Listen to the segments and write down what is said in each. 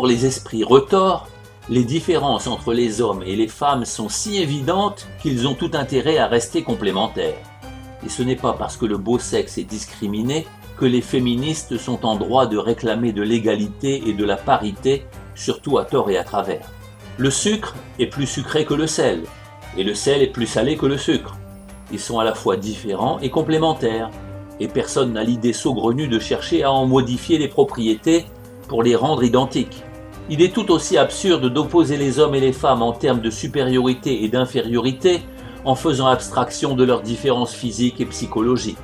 pour les esprits retors, les différences entre les hommes et les femmes sont si évidentes qu'ils ont tout intérêt à rester complémentaires. Et ce n'est pas parce que le beau sexe est discriminé que les féministes sont en droit de réclamer de l'égalité et de la parité, surtout à tort et à travers. Le sucre est plus sucré que le sel, et le sel est plus salé que le sucre. Ils sont à la fois différents et complémentaires, et personne n'a l'idée saugrenue de chercher à en modifier les propriétés pour les rendre identiques. Il est tout aussi absurde d'opposer les hommes et les femmes en termes de supériorité et d'infériorité en faisant abstraction de leurs différences physiques et psychologiques.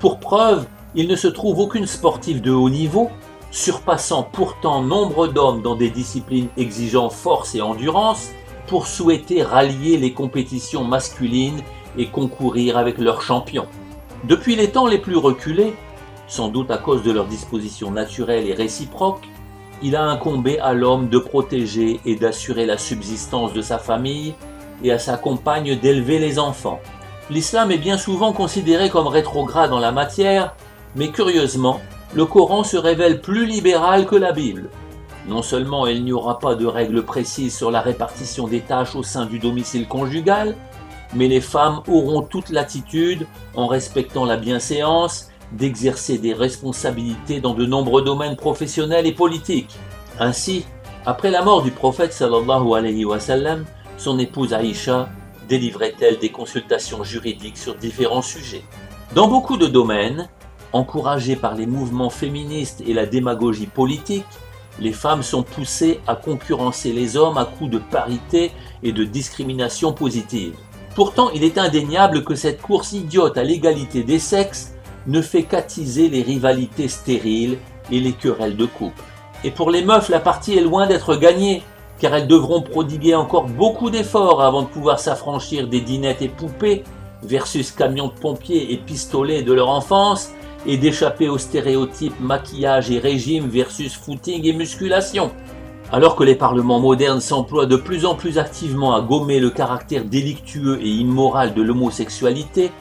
Pour preuve, il ne se trouve aucune sportive de haut niveau, surpassant pourtant nombre d'hommes dans des disciplines exigeant force et endurance, pour souhaiter rallier les compétitions masculines et concourir avec leurs champions. Depuis les temps les plus reculés, sans doute à cause de leur disposition naturelle et réciproque, il a incombé à l'homme de protéger et d'assurer la subsistance de sa famille et à sa compagne d'élever les enfants. L'islam est bien souvent considéré comme rétrograde en la matière, mais curieusement, le Coran se révèle plus libéral que la Bible. Non seulement il n'y aura pas de règles précises sur la répartition des tâches au sein du domicile conjugal, mais les femmes auront toute latitude, en respectant la bienséance, d'exercer des responsabilités dans de nombreux domaines professionnels et politiques. Ainsi, après la mort du prophète sallallahu alayhi wa sallam, son épouse Aïcha délivrait-elle des consultations juridiques sur différents sujets. Dans beaucoup de domaines, encouragées par les mouvements féministes et la démagogie politique, les femmes sont poussées à concurrencer les hommes à coups de parité et de discrimination positive. Pourtant, il est indéniable que cette course idiote à l'égalité des sexes ne fait qu'attiser les rivalités stériles et les querelles de couple. Et pour les meufs, la partie est loin d'être gagnée, car elles devront prodiguer encore beaucoup d'efforts avant de pouvoir s'affranchir des dinettes et poupées versus camions de pompiers et pistolets de leur enfance, et d'échapper aux stéréotypes maquillage et régime versus footing et musculation. Alors que les parlements modernes s'emploient de plus en plus activement à gommer le caractère délictueux et immoral de l'homosexualité,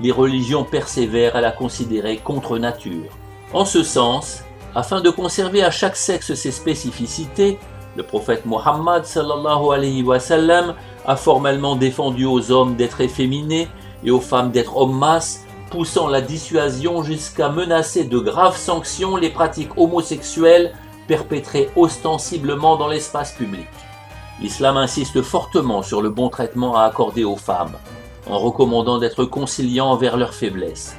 les religions persévèrent à la considérer contre nature. En ce sens, afin de conserver à chaque sexe ses spécificités, le prophète Mohammed sallallahu alayhi wa sallam a formellement défendu aux hommes d'être efféminés et aux femmes d'être hommes-masses, poussant la dissuasion jusqu'à menacer de graves sanctions les pratiques homosexuelles perpétrées ostensiblement dans l'espace public. L'islam insiste fortement sur le bon traitement à accorder aux femmes, en recommandant d'être conciliant envers leurs faiblesses.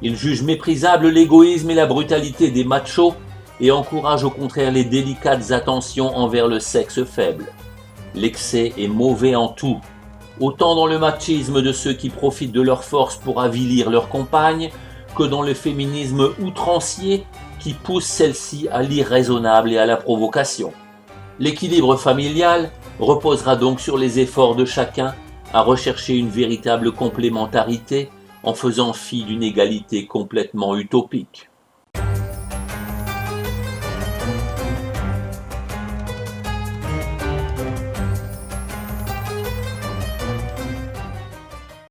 Il juge méprisable l'égoïsme et la brutalité des machos et encourage au contraire les délicates attentions envers le sexe faible. L'excès est mauvais en tout, autant dans le machisme de ceux qui profitent de leur force pour avilir leurs compagnes, que dans le féminisme outrancier qui pousse celle-ci à l'irraisonnable et à la provocation. L'équilibre familial reposera donc sur les efforts de chacun à rechercher une véritable complémentarité en faisant fi d'une égalité complètement utopique.